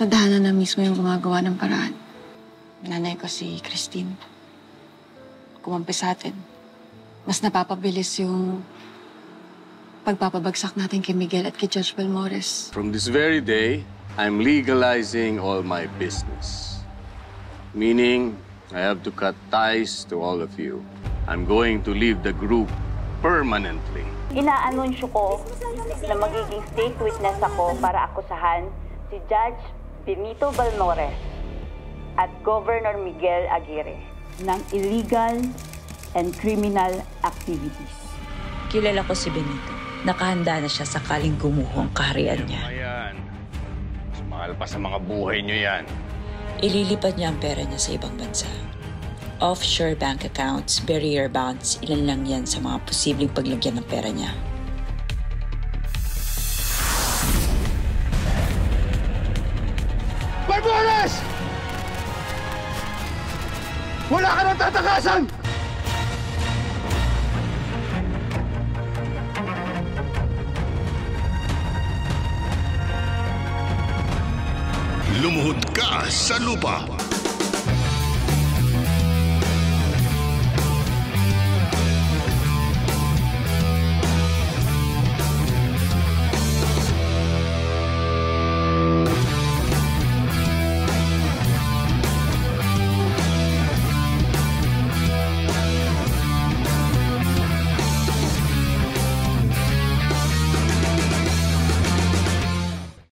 Tadhana na mismo yung gumagawa ng paraan. Nanay ko si Christine. Kumampi sa atin. Mas napapabilis yung pagpapabagsak natin kay Miguel at kay Judge Balmores. From this very day, I'm legalizing all my business. Meaning, I have to cut ties to all of you. I'm going to leave the group permanently. Inaanunsyo ko na magiging state witness ako para akusahan si Judge Benito Balmores at Governor Miguel Aguirre ng illegal and criminal activities. Kilala ko si Benito. Nakahanda na siya sakaling gumuho ang kaharian niya. Ayan. Mas mahal pa sa mga buhay niyo yan. Ililipat niya ang pera niya sa ibang bansa. Offshore bank accounts, barrier bonds, ilan lang yan sa mga posibleng paglagyan ng pera niya. Balmores! Wala ka nang tatakasan! Lumuhod ka sa lupa.